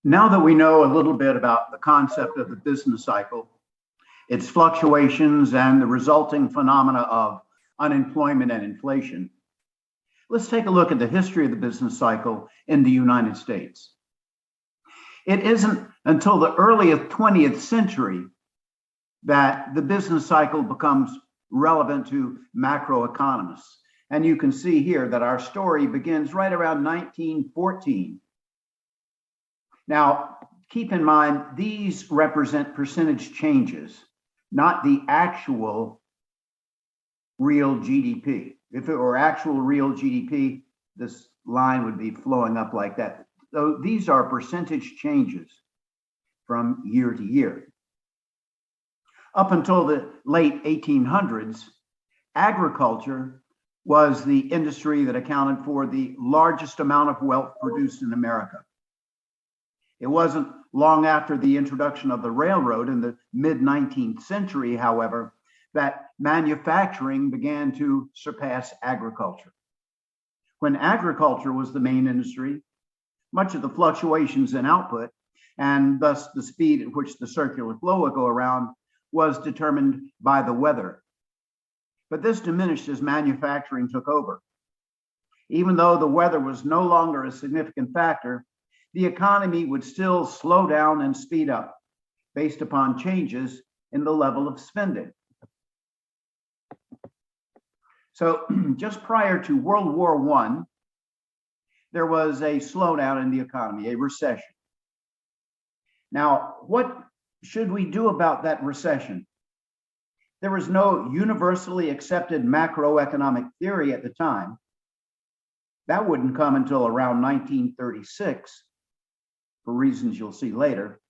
Now that we know a little bit about the concept of the business cycle, its fluctuations, and the resulting phenomena of unemployment and inflation, let's take a look at the history of the business cycle in the United States. It isn't until the early 20th century that the business cycle becomes relevant to macroeconomists. And you can see here that our story begins right around 1914. Now, keep in mind, these represent percentage changes, not the actual real GDP. If it were actual real GDP, this line would be flowing up like that. So these are percentage changes from year to year. Up until the late 1800s, agriculture was the industry that accounted for the largest amount of wealth produced in America. It wasn't long after the introduction of the railroad in the mid-19th century, however, that manufacturing began to surpass agriculture. When agriculture was the main industry, much of the fluctuations in output, and thus the speed at which the circular flow would go around, was determined by the weather. But this diminished as manufacturing took over. Even though the weather was no longer a significant factor, the economy would still slow down and speed up based upon changes in the level of spending. So just prior to World War I, there was a slowdown in the economy, a recession. Now, what should we do about that recession? There was no universally accepted macroeconomic theory at the time. That wouldn't come until around 1936. For reasons you'll see later.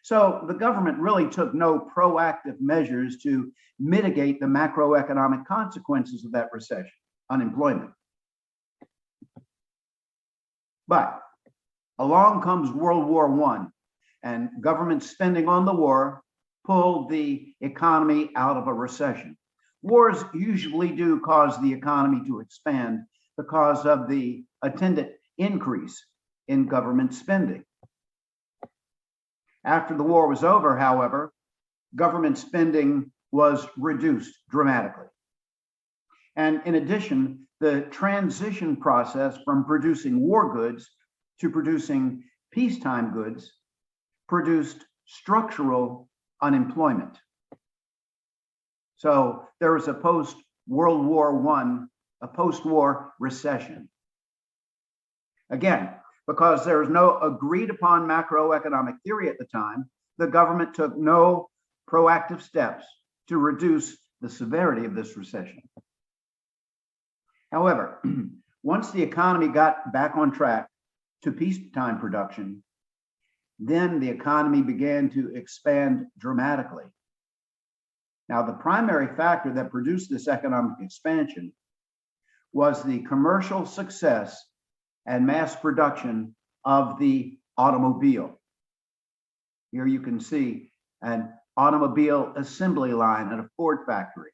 So the government really took no proactive measures to mitigate the macroeconomic consequences of that recession, unemployment. But along comes World War I, and government spending on the war pulled the economy out of a recession. Wars usually do cause the economy to expand because of the attendant increase in government spending. After the war was over, however, government spending was reduced dramatically. And in addition, the transition process from producing war goods to producing peacetime goods produced structural unemployment. So there was a post-World War I, a post-war recession. Again, because there was no agreed upon macroeconomic theory at the time, the government took no proactive steps to reduce the severity of this recession. However, once the economy got back on track to peacetime production, then the economy began to expand dramatically. Now, the primary factor that produced this economic expansion was the commercial success and mass production of the automobile. Here you can see an automobile assembly line at a Ford factory.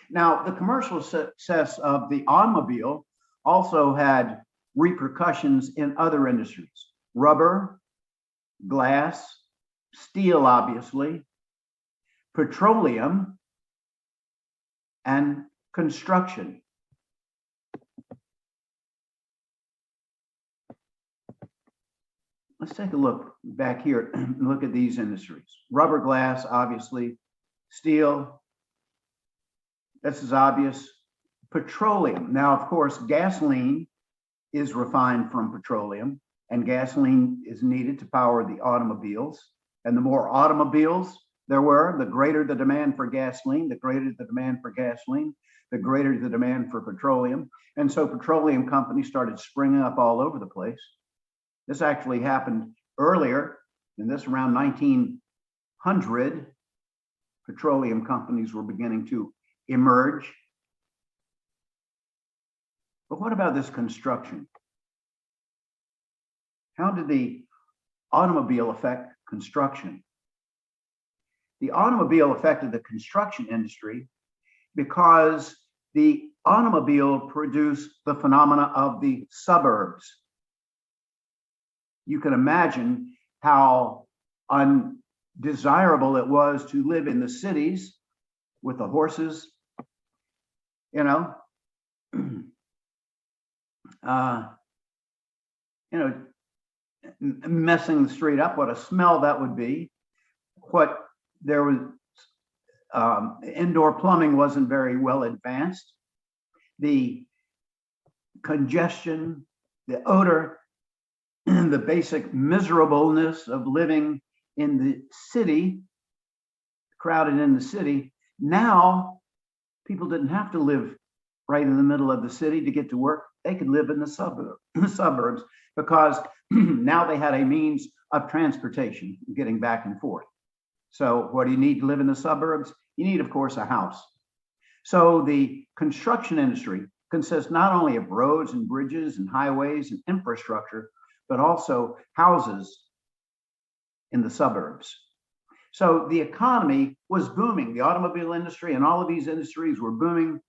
Now, the commercial success of the automobile also had repercussions in other industries: rubber, glass, steel, obviously, petroleum, and construction. Let's take a look back here and look at these industries. Rubber, glass, obviously. Steel, this is obvious. Petroleum. Now, of course, gasoline is refined from petroleum, and gasoline is needed to power the automobiles. And the more automobiles there were, the greater the demand for gasoline, the greater the demand for gasoline, the greater the demand for petroleum. And so petroleum companies started springing up all over the place. This actually happened earlier, in this around 1900, petroleum companies were beginning to emerge. But what about this construction? How did the automobile affect construction? The automobile affected the construction industry because the automobile produced the phenomena of the suburbs. you can imagine how undesirable it was to live in the cities with the horses, you know, messing the street up, what a smell that would be. What there was, indoor plumbing wasn't very well advanced. The congestion, the odor, the basic miserableness of living in the city, crowded in the city. Now, people didn't have to live right in the middle of the city to get to work. They could live in the suburbs because now they had a means of transportation, getting back and forth. So what do you need to live in the suburbs? You need, of course, a house. So the construction industry consists not only of roads and bridges and highways and infrastructure, but also houses in the suburbs. So the economy was booming. The automobile industry and all of these industries were booming.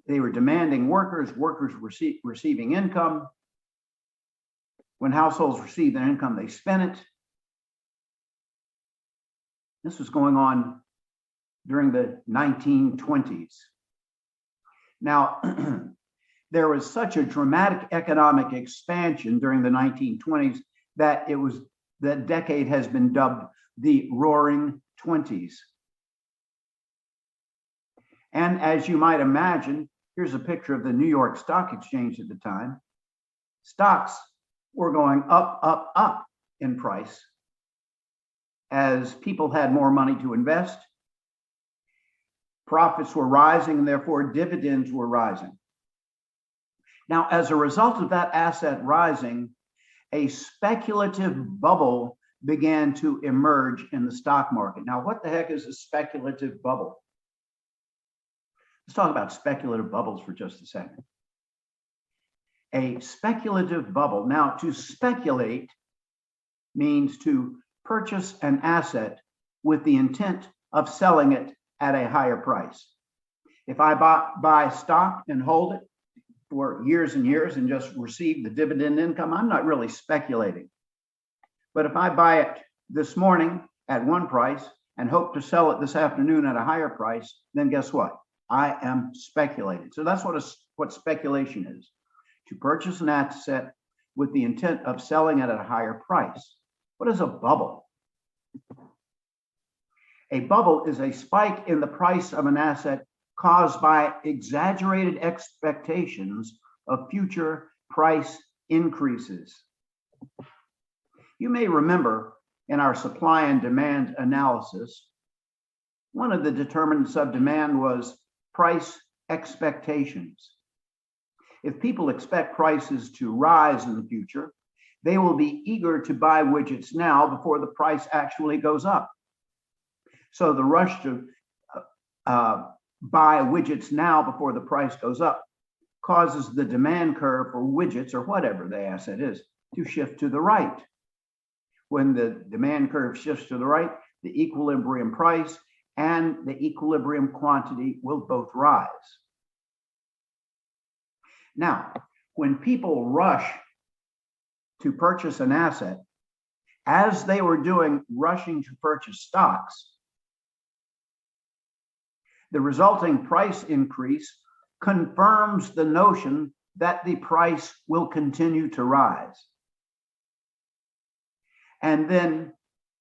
They were demanding workers. Workers were receiving income. When households received their income, they spent it. This was going on during the 1920s. Now, there was such a dramatic economic expansion during the 1920s that that decade has been dubbed the Roaring Twenties. And as you might imagine, here's a picture of the New York Stock Exchange at the time. Stocks were going up, up, up in price as people had more money to invest. Profits were rising, and therefore dividends were rising. Now, as a result of that asset rising, a speculative bubble began to emerge in the stock market. Now, what the heck is a speculative bubble? Let's talk about speculative bubbles for just a second. A speculative bubble. Now, to speculate means to purchase an asset with the intent of selling it at a higher price. If I buy stock and hold it for years and years and just receive the dividend income, I'm not really speculating. But if I buy it this morning at one price and hope to sell it this afternoon at a higher price, then guess what? I am speculating. So that's what speculation is. To purchase an asset with the intent of selling it at a higher price. What is a bubble? A bubble is a spike in the price of an asset caused by exaggerated expectations of future price increases. You may remember in our supply and demand analysis, one of the determinants of demand was price expectations. If people expect prices to rise in the future, they will be eager to buy widgets now before the price actually goes up. So the rush to buy widgets now before the price goes up causes the demand curve for widgets or whatever the asset is to shift to the right. When the demand curve shifts to the right, the equilibrium price and the equilibrium quantity will both rise. Now, when people rush to purchase an asset, as they were rushing to purchase stocks, the resulting price increase confirms the notion that the price will continue to rise. And then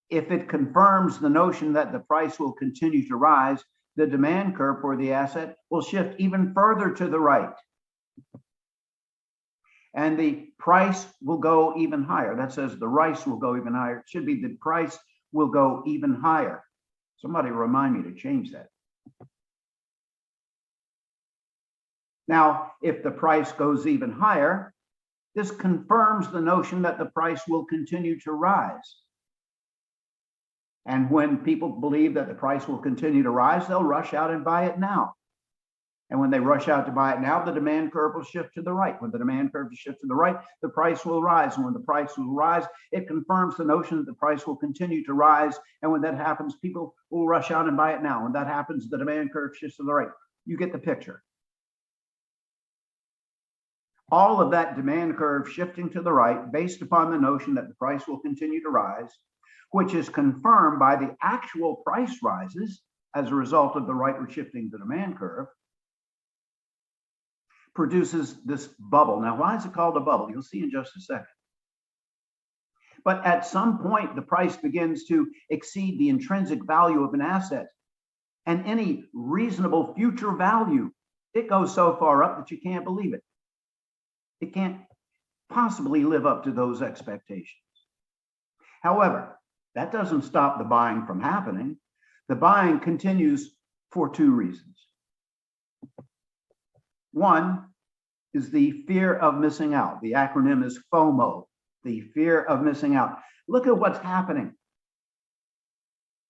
if it confirms the notion that the price will continue to rise, the demand curve for the asset will shift even further to the right. And the price will go even higher. That says the rice will go even higher. It should be the price will go even higher. Somebody remind me to change that. Now, if the price goes even higher, this confirms the notion that the price will continue to rise. And when people believe that the price will continue to rise, they'll rush out and buy it now. And when they rush out to buy it now, the demand curve will shift to the right. When the demand curve shifts to the right, the price will rise. And when the price will rise, it confirms the notion that the price will continue to rise. And when that happens, people will rush out and buy it now. When that happens, the demand curve shifts to the right. You get the picture. All of that demand curve shifting to the right based upon the notion that the price will continue to rise, which is confirmed by the actual price rises as a result of the rightward shifting the demand curve, produces this bubble. Now, why is it called a bubble? You'll see in just a second. But at some point, the price begins to exceed the intrinsic value of an asset and any reasonable future value. It goes so far up that you can't believe it. It can't possibly live up to those expectations. However, that doesn't stop the buying from happening. The buying continues for two reasons. One is the fear of missing out. The acronym is FOMO, the fear of missing out. Look at what's happening.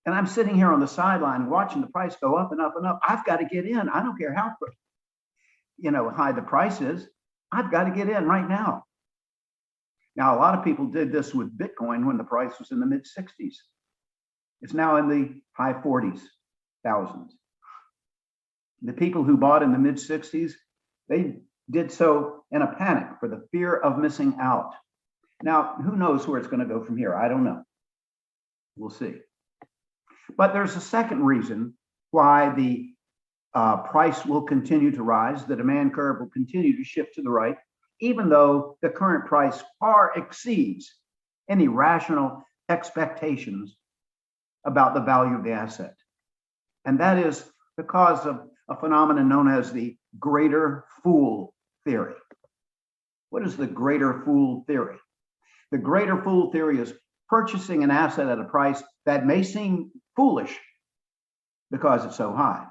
And I'm sitting here on the sideline watching the price go up and up and up. I've got to get in. I don't care how high the price is. I've got to get in right now. Now, a lot of people did this with Bitcoin when the price was in the mid 60s. It's now in the high 40s, thousands. The people who bought in the mid 60s, they did so in a panic for the fear of missing out. Now, who knows where it's going to go from here? I don't know. We'll see. But there's a second reason why the price will continue to rise. The demand curve will continue to shift to the right, even though the current price far exceeds any rational expectations about the value of the asset. And that is because of a phenomenon known as the greater fool theory. What is the greater fool theory? The greater fool theory is purchasing an asset at a price that may seem foolish because it's so high,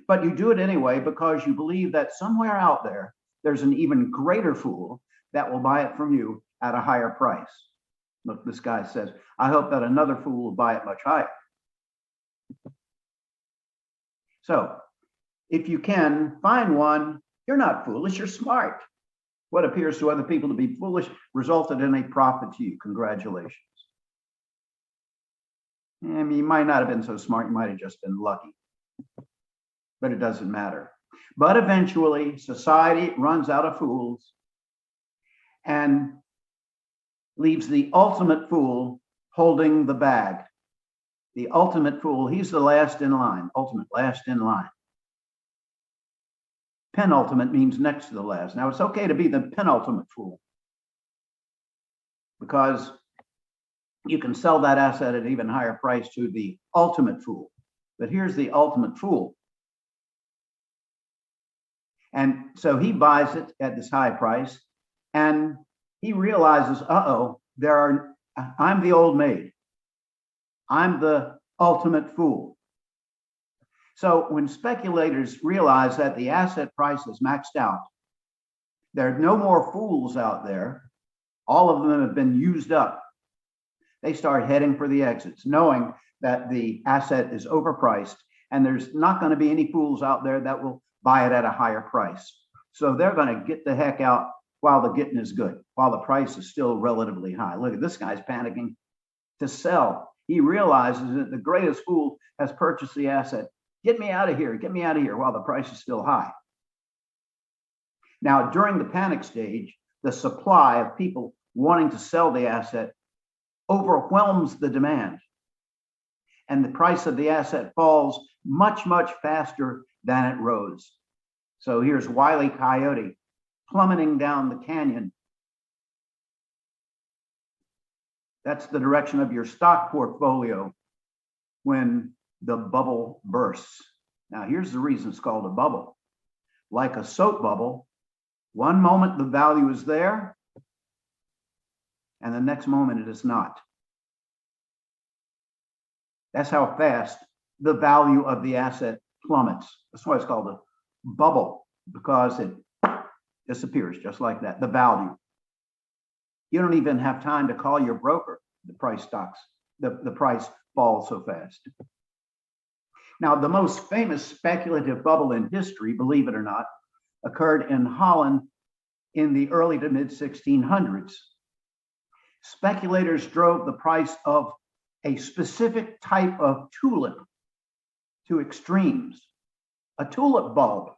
but you do it anyway because you believe that somewhere out there, there's an even greater fool that will buy it from you at a higher price. Look, this guy says, I hope that another fool will buy it much higher. So if you can find one, you're not foolish, you're smart. What appears to other people to be foolish resulted in a profit to you. Congratulations. I mean, you might not have been so smart, you might have just been lucky, but it doesn't matter. But eventually, society runs out of fools and leaves the ultimate fool holding the bag. The ultimate fool, he's the last in line, ultimate, last in line. Penultimate means next to the last. Now, it's okay to be the penultimate fool because you can sell that asset at an even higher price to the ultimate fool. But here's the ultimate fool. And so he buys it at this high price and he realizes, I'm the old maid. I'm the ultimate fool. So when speculators realize that the asset price is maxed out, there are no more fools out there. All of them have been used up. They start heading for the exits, knowing that the asset is overpriced and there's not going to be any fools out there that will buy it at a higher price. So they're going to get the heck out while the getting is good, while the price is still relatively high. Look at this guy's panicking to sell. He realizes that the greatest fool has purchased the asset. Get me out of here while the price is still high. Now, during the panic stage, the supply of people wanting to sell the asset overwhelms the demand. And the price of the asset falls much, much faster than it rose. So here's Wile E. Coyote plummeting down the canyon. That's the direction of your stock portfolio when the bubble bursts. Now, here's the reason it's called a bubble. Like a soap bubble, one moment the value is there, and the next moment it is not. That's how fast the value of the asset plummets. That's why it's called a bubble, because it disappears just like that, the value. You don't even have time to call your broker. The price falls so fast. Now, the most famous speculative bubble in history, believe it or not, occurred in Holland in the early to mid 1600s. Speculators drove the price of a specific type of tulip to extremes. A tulip bulb,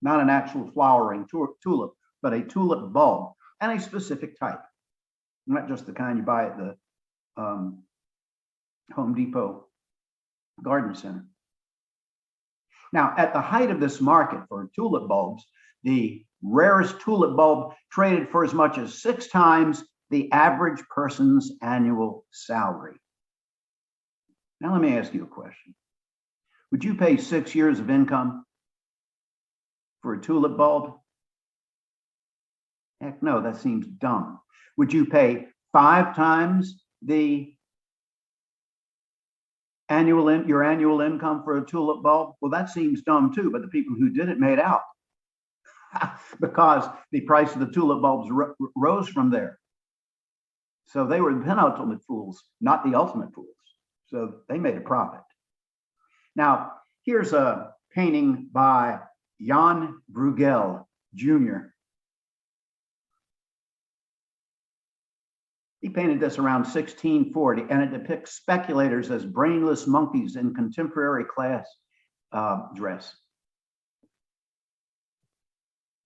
not an actual flowering tulip, but a tulip bulb and a specific type, not just the kind you buy at the Home Depot garden center. Now, at the height of this market for tulip bulbs, the rarest tulip bulb traded for as much as 6 times the average person's annual salary. Now, let me ask you a question. Would you pay 6 years of income for a tulip bulb? Heck no, that seems dumb. Would you pay 5 times the your annual income for a tulip bulb? Well, that seems dumb too, but the people who did it made out because the price of the tulip bulbs rose from there. So they were the penultimate fools, not the ultimate fools. So they made a profit. Now, here's a painting by Jan Bruegel Jr. He painted this around 1640, and it depicts speculators as brainless monkeys in contemporary class dress.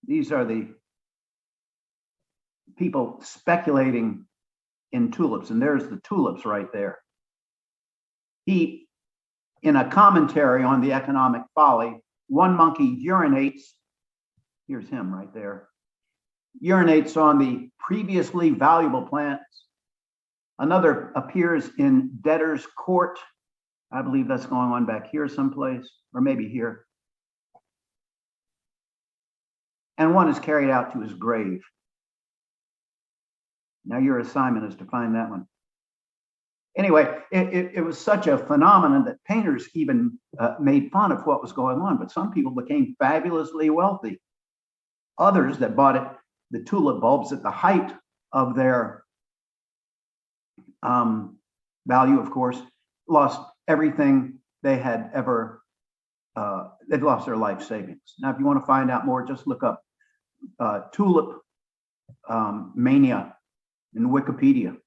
These are the people speculating in tulips, and there's the tulips right there. He, in a commentary on the economic folly, one monkey urinates, here's him right there, urinates on the previously valuable plants. Another appears in debtor's court. I believe that's going on back here someplace, or maybe here. And one is carried out to his grave. Now your assignment is to find that one. Anyway, it was such a phenomenon that painters even made fun of what was going on, but some people became fabulously wealthy. Others that bought the tulip bulbs at the height of their value, of course, lost everything they had ever, they'd lost their life savings. Now, if you want to find out more, just look up tulip mania in Wikipedia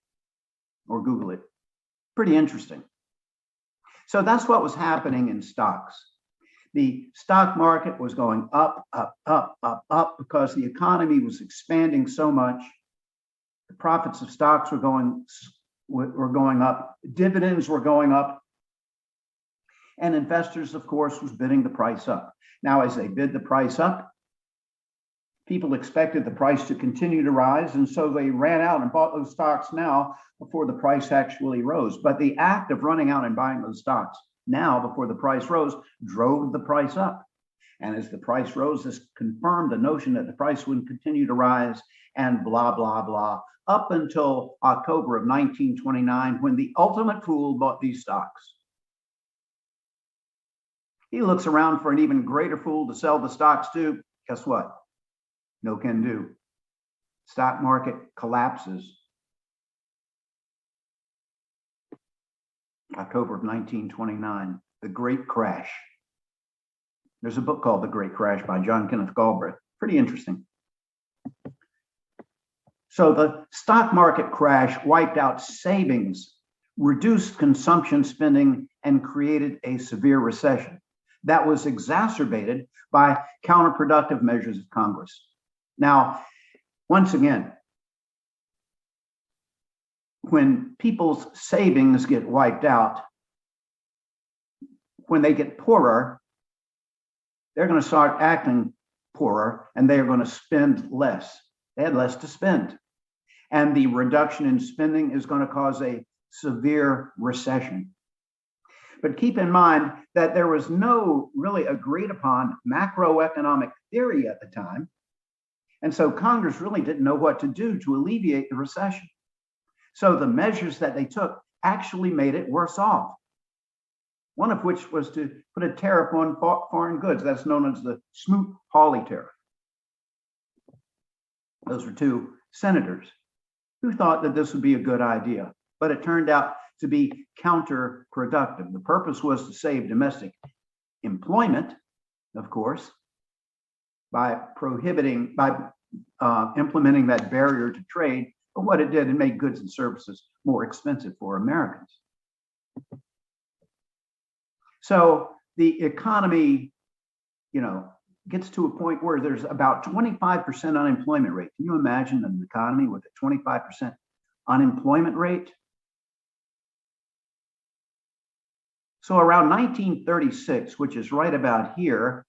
or Google it. Pretty interesting. So that's what was happening in stocks. The stock market was going up, up, up, up, up because the economy was expanding so much. The profits of stocks were going up, dividends were going up, and investors, of course, was bidding the price up. Now, as they bid the price up, people expected the price to continue to rise, and so they ran out and bought those stocks now before the price actually rose. But the act of running out and buying those stocks now before the price rose drove the price up. And as the price rose, this confirmed the notion that the price would continue to rise and blah, blah, blah, up until October of 1929, when the ultimate fool bought these stocks. He looks around for an even greater fool to sell the stocks to. Guess what? No can do. Stock market collapses. October of 1929, the Great Crash. There's a book called The Great Crash by John Kenneth Galbraith. Pretty interesting. So the stock market crash wiped out savings, reduced consumption spending, and created a severe recession that was exacerbated by counterproductive measures of Congress. Now, once again, when people's savings get wiped out, when they get poorer, they're going to start acting poorer and they are going to spend less. They had less to spend. And the reduction in spending is going to cause a severe recession. But keep in mind that there was no really agreed upon macroeconomic theory at the time. And so Congress really didn't know what to do to alleviate the recession. So the measures that they took actually made it worse off. One of which was to put a tariff on foreign goods. That's known as the Smoot-Hawley tariff. Those were two senators who thought that this would be a good idea, but it turned out to be counterproductive. The purpose was to save domestic employment, of course, by implementing that barrier to trade. But what it did, it made goods and services more expensive for Americans. So the economy, gets to a point where there's about 25% unemployment rate. Can you imagine an economy with a 25% unemployment rate? So around 1936, which is right about here,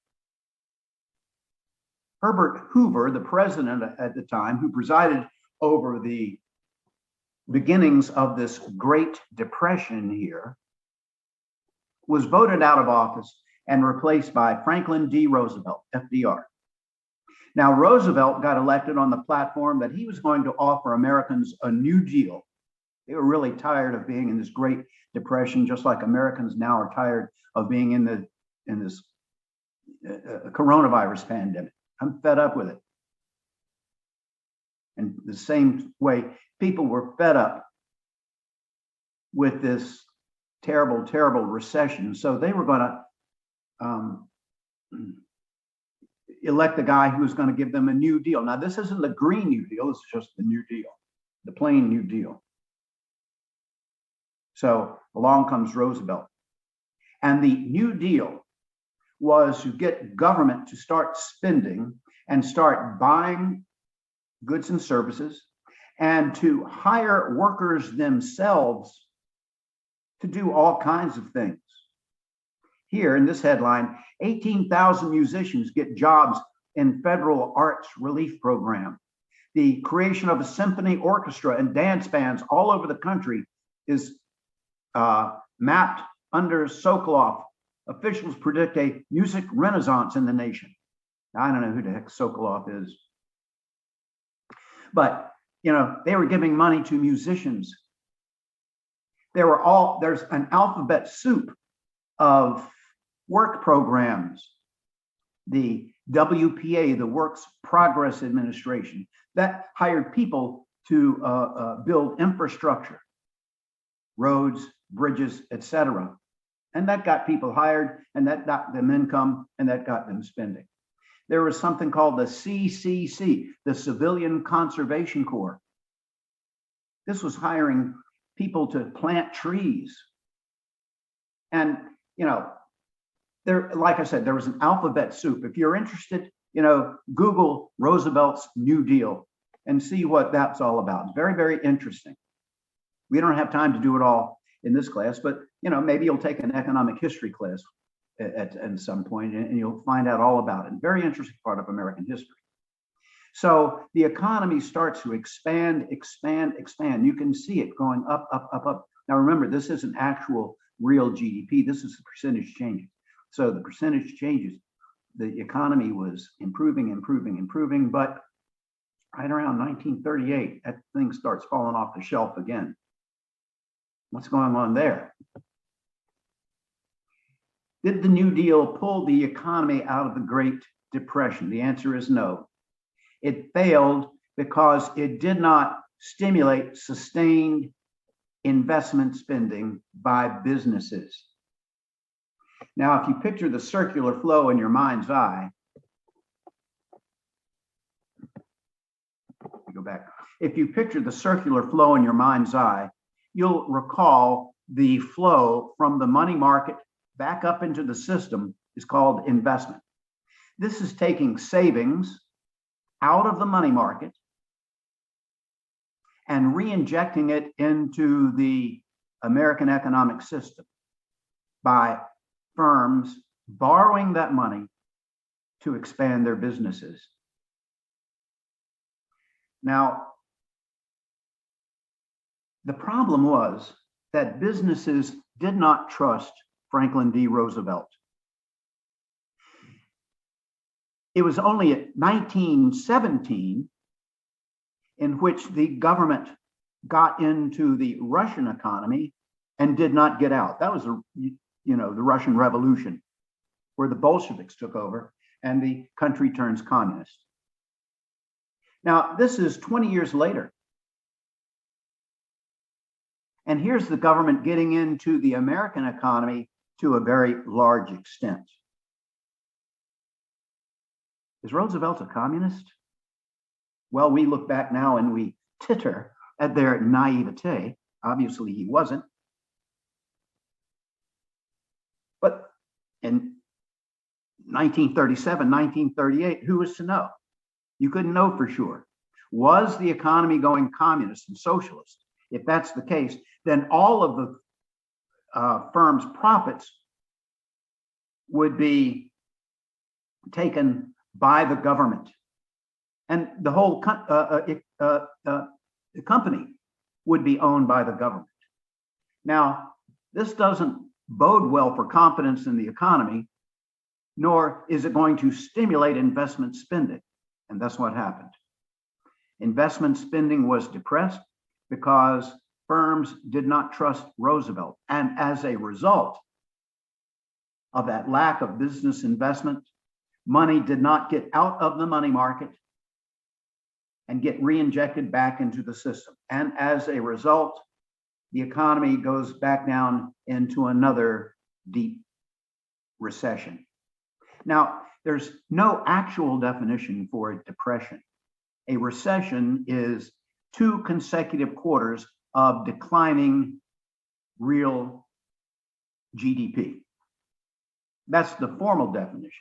Herbert Hoover, the president at the time, who presided over the beginnings of this Great Depression here, was voted out of office and replaced by Franklin D. Roosevelt, FDR. Now, Roosevelt got elected on the platform that he was going to offer Americans a New Deal. They were really tired of being in this Great Depression, just like Americans now are tired of being in this coronavirus pandemic. I'm fed up with it. And the same way, people were fed up with this terrible, terrible recession. So they were going to elect the guy who was going to give them a New Deal. Now, this isn't the Green New Deal. This is just the New Deal, the plain New Deal. So along comes Roosevelt. And the New Deal was to get government to start spending and start buying goods and services, and to hire workers themselves to do all kinds of things. Here in this headline, 18,000 musicians get jobs in federal arts relief program. The creation of a symphony orchestra and dance bands all over the country is mapped under Sokoloff. Officials predict a music renaissance in the nation. Now, I don't know who the heck Sokoloff is. But, you know, they were giving money to musicians. There's an alphabet soup of work programs. The WPA, the Works Progress Administration, that hired people to build infrastructure, roads, bridges, etc. And that got people hired, and that got them income, and that got them spending. There was something called the CCC, the Civilian Conservation Corps. This was hiring people to plant trees. And, you know, there, like I said, there was an alphabet soup. If you're interested, you know, Google Roosevelt's New Deal and see what that's all about. It's very, very interesting. We don't have time to do it all in this class, but, you know, maybe you'll take an economic history class at some point, and you'll find out all about it. Very interesting part of American history. So the economy starts to expand, expand, expand. You can see it going up, up, up, up. Now remember, this isn't actual real GDP. This is the percentage changes. So the percentage changes, the economy was improving, improving, improving, but right around 1938, that thing starts falling off the shelf again. What's going on there? Did the New Deal pull the economy out of the Great Depression? The answer is no. It failed because it did not stimulate sustained investment spending by businesses. Now, if you picture the circular flow in your mind's eye, go back. If you picture the circular flow in your mind's eye, you'll recall the flow from the money market back up into the system is called investment. This is taking savings out of the money market and re-injecting it into the American economic system by firms borrowing that money to expand their businesses. Now, the problem was that businesses did not trust Franklin D. Roosevelt. It was only at 1917 in which the government got into the Russian economy and did not get out. That was the Russian Revolution, where the Bolsheviks took over and the country turns communist. Now, this is 20 years later. And here's the government getting into the American economy to a very large extent. Is Roosevelt a communist? Well, we look back now and we titter at their naivete. Obviously, he wasn't. But, and 1937, 1938, who was to know? You couldn't know for sure. Was the economy going communist and socialist? If that's the case, then all of the firm's profits would be taken by the government. And the whole the company would be owned by the government. Now, this doesn't bode well for confidence in the economy, nor is it going to stimulate investment spending. And that's what happened. Investment spending was depressed because firms did not trust Roosevelt. And as a result of that lack of business investment, money did not get out of the money market and get reinjected back into the system. And as a result, the economy goes back down into another deep recession. Now, there's no actual definition for a depression. A recession is 2 consecutive quarters of declining real GDP. That's the formal definition.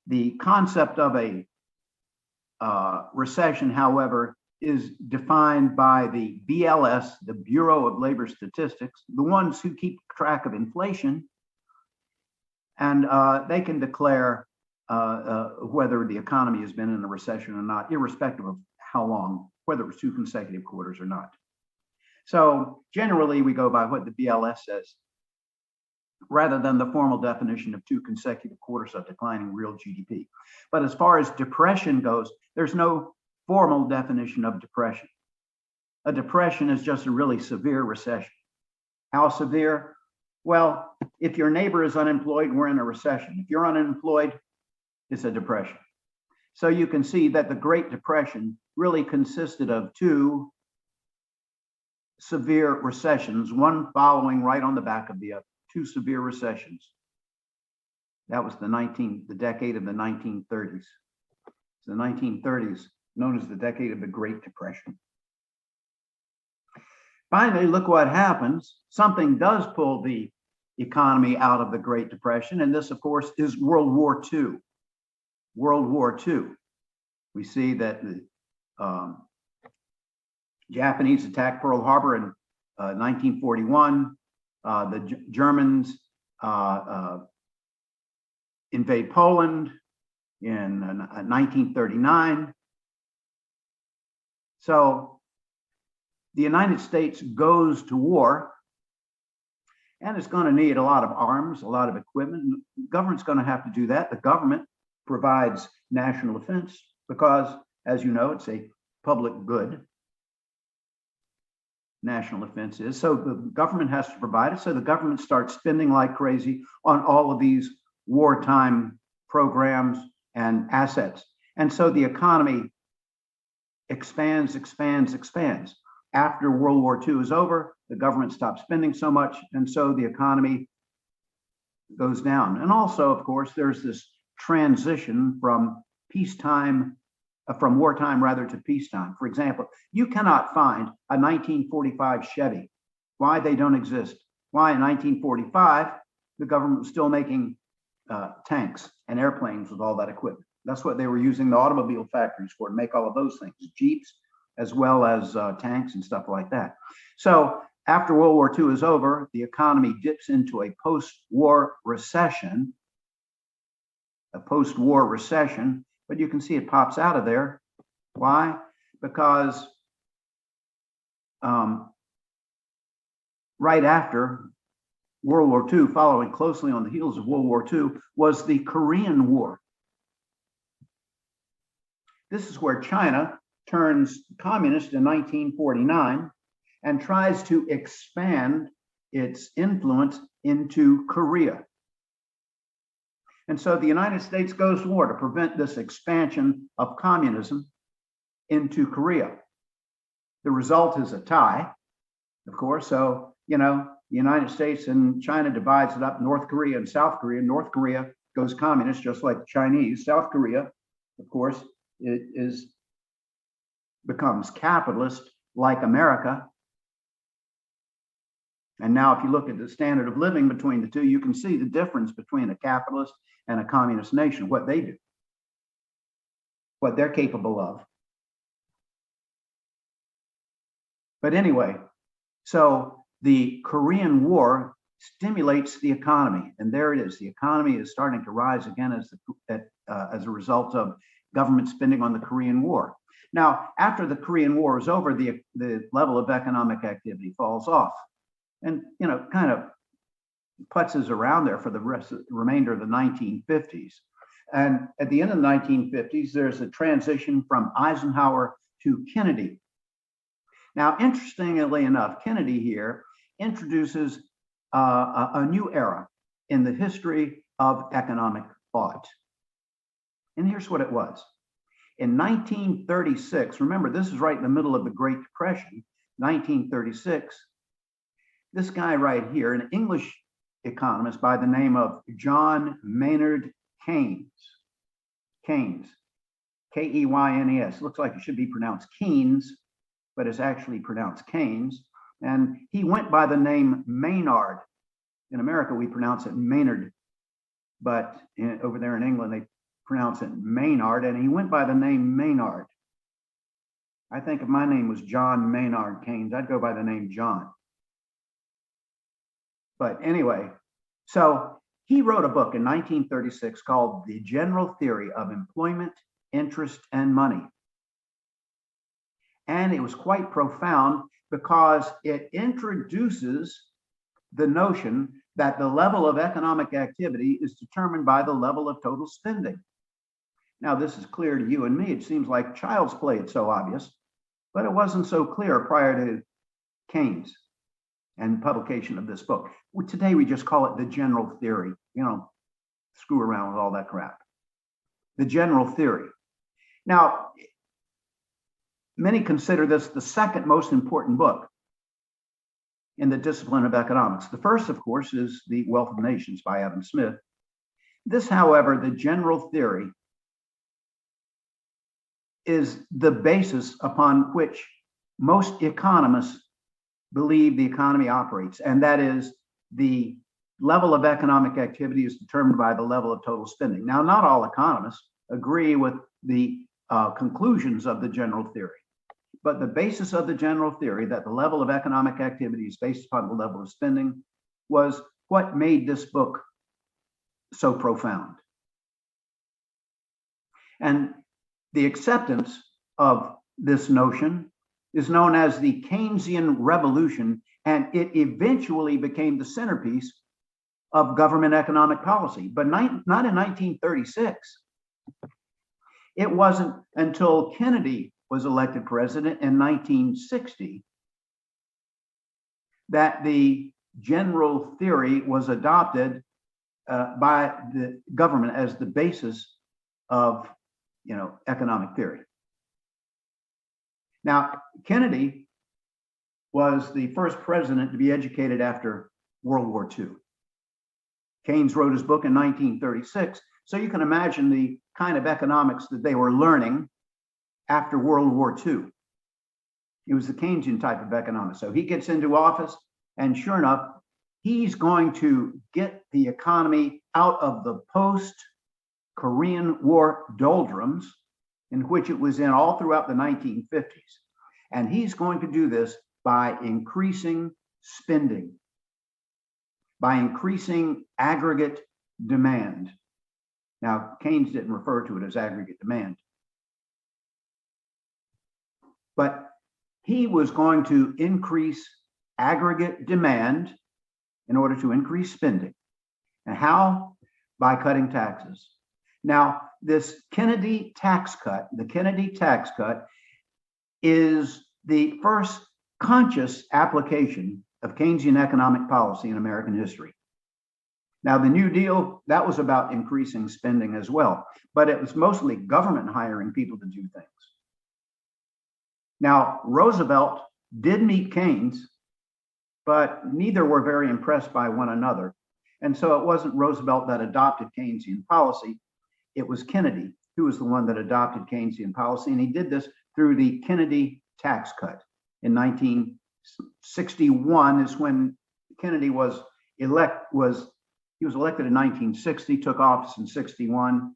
The concept of a recession, however, is defined by the BLS, the Bureau of Labor Statistics, the ones who keep track of inflation, and they can declare whether the economy has been in a recession or not, irrespective of how long, whether it was 2 consecutive quarters or not. So generally, we go by what the BLS says, rather than the formal definition of 2 consecutive quarters of declining real GDP. But as far as depression goes, there's no formal definition of depression. A depression is just a really severe recession. How severe? Well, if your neighbor is unemployed, we're in a recession. If you're unemployed, it's a depression. So you can see that the Great Depression really consisted of 2 severe recessions, one following right on the back of the other. 2 severe recessions. That was the decade of the 1930s. So the 1930s, known as the decade of the Great Depression. Finally, look what happens. Something does pull the economy out of the Great Depression, and this, of course, is World War II. World War II. We see that the Japanese attacked Pearl Harbor in 1941. The Germans invade Poland in 1939. So the United States goes to war, and it's going to need a lot of arms, a lot of equipment. The government's going to have to do that. The government provides national defense because, as you know, it's a public good. National defense is. So the government has to provide it. So the government starts spending like crazy on all of these wartime programs and assets. And so the economy expands. After World War II is over, the government stops spending so much, and so the economy goes down. And also, of course, there's this transition from wartime rather to peacetime. For example, you cannot find a 1945 Chevy. Why? They don't exist. Why? In 1945, the government was still making tanks and airplanes with all that equipment. That's what they were using the automobile factories for, to make all of those things, Jeeps, as well as tanks and stuff like that. So after World War II is over, the economy dips into a post-war recession, but you can see it pops out of there. Why? Because right after World War II, following closely on the heels of World War II, was the Korean War. This is where China turns communist in 1949 and tries to expand its influence into Korea. And so the United States goes to war to prevent this expansion of communism into Korea. The result is a tie, of course. So, the United States and China divides it up, North Korea and South Korea. North Korea goes communist, just like the Chinese. South Korea, of course, becomes capitalist, like America. And now if you look at the standard of living between the two, you can see the difference between a capitalist and a communist nation, what they do, what they're capable of. But anyway, so the Korean War stimulates the economy, and there it is. The economy is starting to rise again as a result of government spending on the Korean War. Now, after the Korean War is over, the level of economic activity falls off, and kind of putzes around there for the remainder of the 1950s. And at the end of the 1950s, there's a transition from Eisenhower to Kennedy. Now, interestingly enough, Kennedy here introduces a new era in the history of economic thought. And here's what it was. In 1936, remember, this is right in the middle of the Great Depression, 1936, this guy right here, an English economist by the name of John Maynard Keynes, K-E-Y-N-E-S, looks like it should be pronounced Keynes, but it's actually pronounced Keynes. And he went by the name Maynard. In America, we pronounce it Maynard, but over there in England, they pronounce it Maynard, and he went by the name Maynard. I think if my name was John Maynard Keynes, I'd go by the name John. But anyway, so he wrote a book in 1936 called The General Theory of Employment, Interest, and Money. And it was quite profound because it introduces the notion that the level of economic activity is determined by the level of total spending. Now, this is clear to you and me. It seems like child's play. It's so obvious, but it wasn't so clear prior to Keynes and publication of this book. Today, we just call it the general theory. Screw around with all that crap. The general theory. Now, many consider this the second most important book in the discipline of economics. The first, of course, is The Wealth of Nations by Adam Smith. This, however, the general theory, is the basis upon which most economists believe the economy operates, and that is the level of economic activity is determined by the level of total spending. Now, not all economists agree with the conclusions of the general theory, but the basis of the general theory that the level of economic activity is based upon the level of spending was what made this book so profound. And the acceptance of this notion is known as the Keynesian Revolution, and it eventually became the centerpiece of government economic policy, but not in 1936. It wasn't until Kennedy was elected president in 1960 that the general theory was adopted by the government as the basis of economic theory. Now, Kennedy was the first president to be educated after World War II. Keynes wrote his book in 1936, so you can imagine the kind of economics that they were learning after World War II. It was the Keynesian type of economics. So he gets into office, and sure enough, he's going to get the economy out of the post-Korean War doldrums in which it was in all throughout the 1950s. And he's going to do this by increasing spending, by increasing aggregate demand. Now, Keynes didn't refer to it as aggregate demand, but he was going to increase aggregate demand in order to increase spending. And how? By cutting taxes. Now, this Kennedy tax cut, the Kennedy tax cut is the first conscious application of Keynesian economic policy in American history. Now, the New Deal, that was about increasing spending as well, but it was mostly government hiring people to do things. Now, Roosevelt did meet Keynes, but neither were very impressed by one another. And so it wasn't Roosevelt that adopted Keynesian policy. It was Kennedy who was the one that adopted Keynesian policy. And he did this through the Kennedy tax cut. In 1961 is when Kennedy was elected in 1960, took office in 61,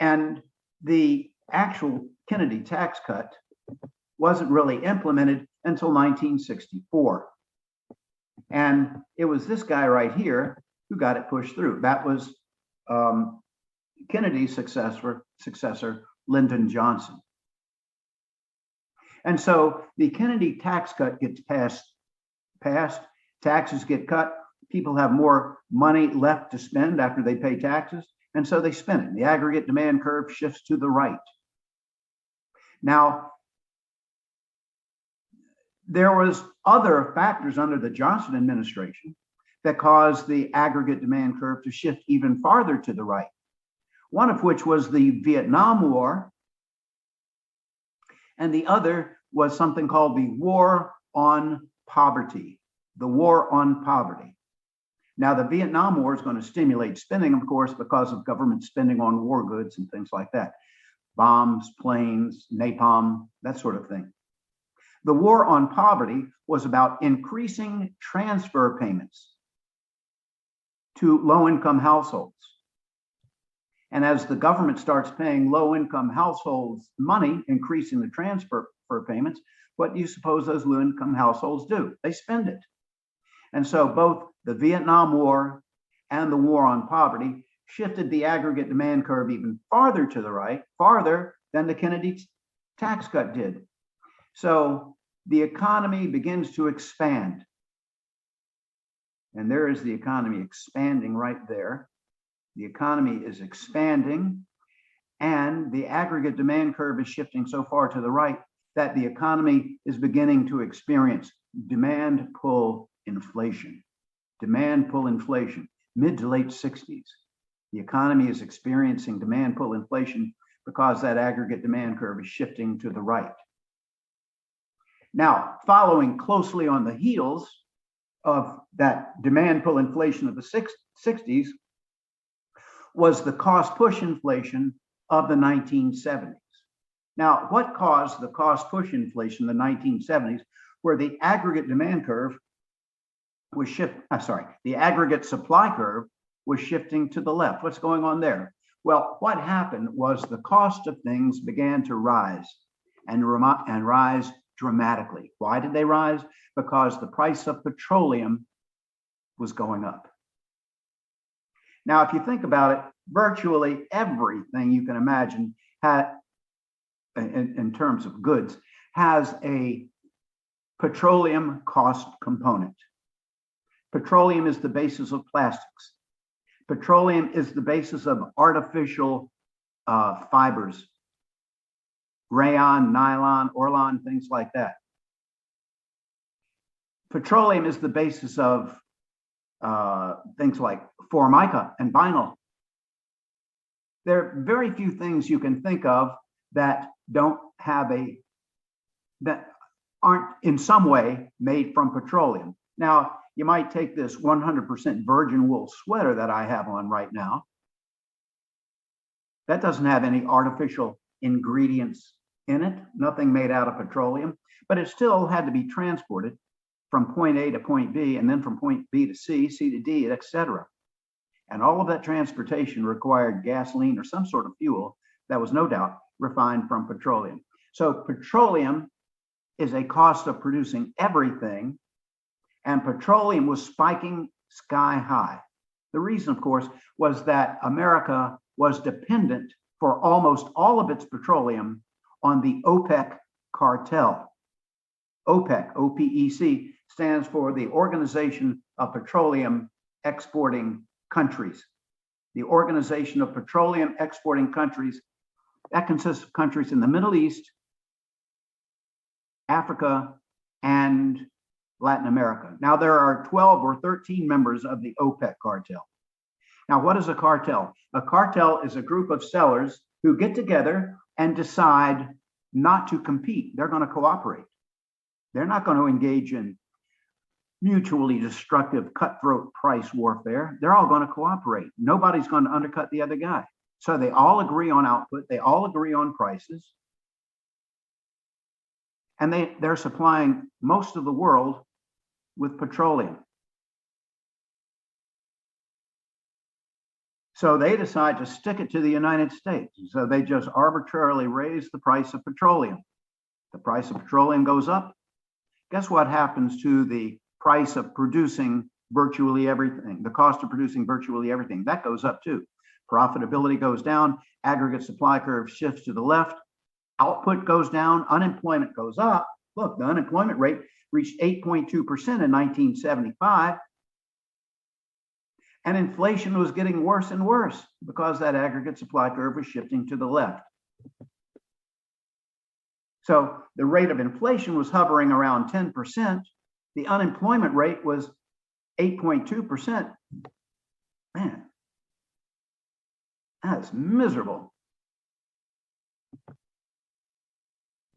and the actual Kennedy tax cut wasn't really implemented until 1964. And it was this guy right here who got it pushed through. That was Kennedy's successor, Lyndon Johnson. And so the Kennedy tax cut gets passed, taxes get cut, people have more money left to spend after they pay taxes, and so they spend it. The aggregate demand curve shifts to the right. Now, there was other factors under the Johnson administration that caused the aggregate demand curve to shift even farther to the right. One of which was the Vietnam War, and the other was something called the War on Poverty. The War on Poverty. Now, the Vietnam War is going to stimulate spending, of course, because of government spending on war goods and things like that. Bombs, planes, napalm, that sort of thing. The War on Poverty was about increasing transfer payments to low-income households. And as the government starts paying low-income households money, increasing the transfer payments, what do you suppose those low-income households do? They spend it. And so both the Vietnam War and the War on Poverty shifted the aggregate demand curve even farther to the right, farther than the Kennedy tax cut did. So the economy begins to expand. And there is the economy expanding right there. The economy is expanding, and the aggregate demand curve is shifting so far to the right that the economy is beginning to experience demand pull inflation. Demand pull inflation, mid to late 60s. The economy is experiencing demand pull inflation because that aggregate demand curve is shifting to the right. Now, following closely on the heels of that demand pull inflation of the 60s was the cost push inflation of the 1970s. Now, what caused the cost push inflation in the 1970s, where the aggregate demand curve was the aggregate supply curve was shifting to the left? What's going on there? Well, what happened was the cost of things began to rise and rise dramatically. Why did they rise? Because the price of petroleum was going up. Now, if you think about it, virtually everything you can imagine in terms of goods has a petroleum cost component. Petroleum is the basis of plastics. Petroleum is the basis of artificial fibers, rayon, nylon, orlon, things like that. Petroleum is the basis of things like formica and vinyl. There are very few things you can think of that aren't in some way made from petroleum. Now, you might take this 100% virgin wool sweater that I have on right now. That doesn't have any artificial ingredients in it, nothing made out of petroleum, but it still had to be transported from point A to point B, and then from point B to C, C to D, etc. And all of that transportation required gasoline or some sort of fuel that was no doubt refined from petroleum. So petroleum is a cost of producing everything, and petroleum was spiking sky high. The reason, of course, was that America was dependent for almost all of its petroleum on the OPEC cartel. OPEC, OPEC, stands for the Organization of Petroleum Exporting Countries. The Organization of Petroleum Exporting Countries, that consists of countries in the Middle East, Africa, and Latin America. Now, there are 12 or 13 members of the OPEC cartel. Now, what is a cartel? A cartel is a group of sellers who get together and decide not to compete. They're going to cooperate. They're not going to engage in mutually destructive cutthroat price warfare. They're all going to cooperate. Nobody's going to undercut the other guy. So they all agree on output. They all agree on prices. And they're supplying most of the world with petroleum. So they decide to stick it to the United States. So they just arbitrarily raise the price of petroleum. The price of petroleum goes up. Guess what happens to the price of producing virtually everything, the cost of producing virtually everything? That goes up too. Profitability goes down, aggregate supply curve shifts to the left, output goes down, unemployment goes up. Look, the unemployment rate reached 8.2% in 1975. And inflation was getting worse and worse because that aggregate supply curve was shifting to the left. So the rate of inflation was hovering around 10%. The unemployment rate was 8.2%. Man, that's miserable.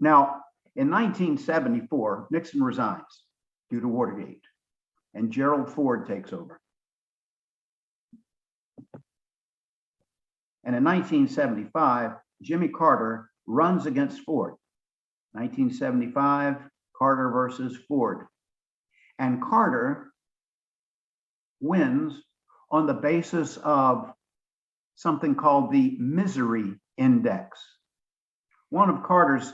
Now, in 1974, Nixon resigns due to Watergate, and Gerald Ford takes over. And in 1975, Jimmy Carter runs against Ford. 1975, Carter versus Ford. And Carter wins on the basis of something called the misery index. One of Carter's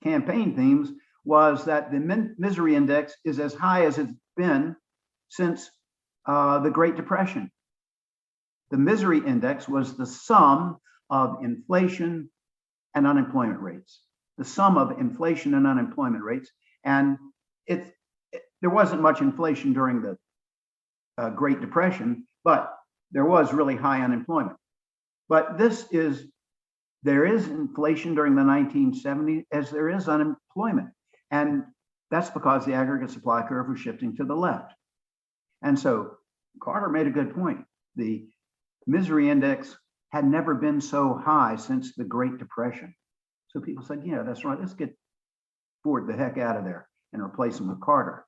campaign themes was that the misery index is as high as it's been since the Great Depression. The misery index was the sum of inflation and unemployment rates. The sum of inflation and unemployment rates. And there wasn't much inflation during the Great Depression, but there was really high unemployment. But there is inflation during the 1970s as there is unemployment. And that's because the aggregate supply curve was shifting to the left. And so Carter made a good point. The misery index had never been so high since the Great Depression. So people said, yeah, that's right. Let's get Ford the heck out of there and replace him with Carter.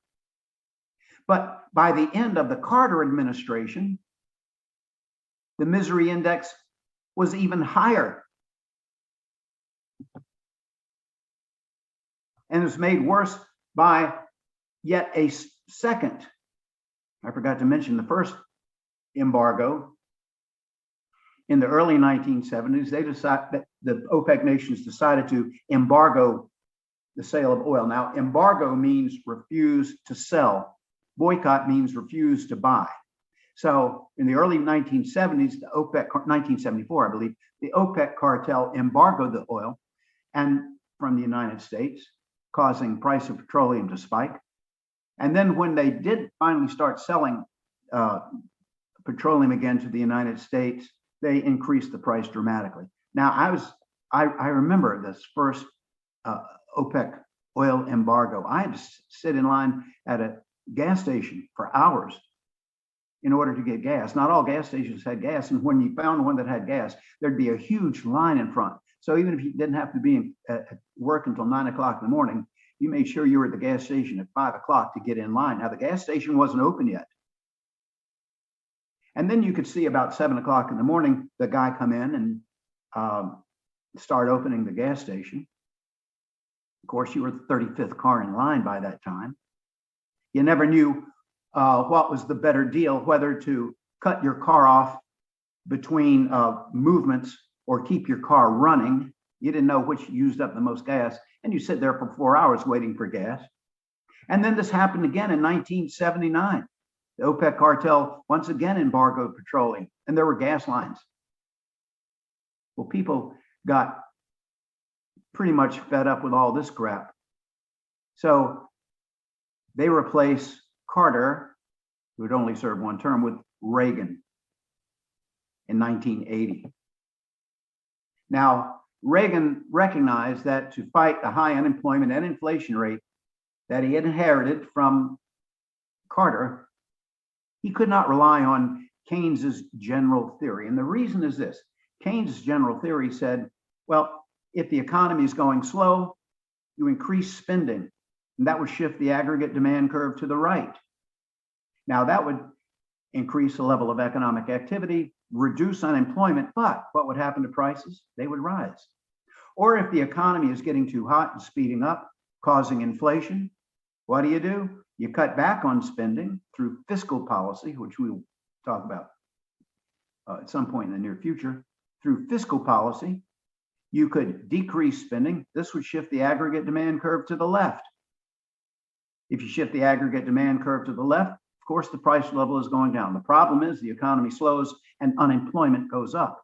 But by the end of the Carter administration, the misery index was even higher. And it was made worse by yet a second. I forgot to mention the first embargo. In the early 1970s, they decided that the OPEC nations decided to embargo the sale of oil. Now, embargo means refuse to sell. Boycott means refuse to buy. So in the early 1970s, the OPEC, 1974, I believe, the OPEC cartel embargoed the oil and from the United States, causing price of petroleum to spike. And then when they did finally start selling petroleum again to the United States, they increased the price dramatically. Now, I remember this first OPEC oil embargo. I had to sit in line at a gas station for hours in order to get gas. Not all gas stations had gas, and when you found one that had gas, there'd be a huge line in front. So even if you didn't have to be at work until 9 o'clock in the morning, you made sure you were at the gas station at 5 o'clock to get in line. Now, the gas station wasn't open yet. And then you could see about 7 o'clock in the morning, the guy come in and start opening the gas station. Of course, you were the 35th car in line by that time. You never knew what was the better deal, whether to cut your car off between movements or keep your car running. You didn't know which used up the most gas, and you sit there for 4 hours waiting for gas. And then this happened again in 1979. The OPEC cartel once again embargoed petroleum, and there were gas lines. Well, people got pretty much fed up with all this crap. So they replaced Carter, who had only served one term, with Reagan in 1980. Now, Reagan recognized that to fight the high unemployment and inflation rate that he had inherited from Carter, he could not rely on Keynes's general theory. And the reason is this. Keynes's general theory said, well, if the economy is going slow, you increase spending, and that would shift the aggregate demand curve to the right. Now, that would increase the level of economic activity, reduce unemployment, but what would happen to prices? They would rise. Or if the economy is getting too hot and speeding up, causing inflation, what do? You cut back on spending through fiscal policy, which we'll talk about at some point in the near future. Through fiscal policy, you could decrease spending. This would shift the aggregate demand curve to the left. If you shift the aggregate demand curve to the left, of course, the price level is going down. The problem is the economy slows and unemployment goes up.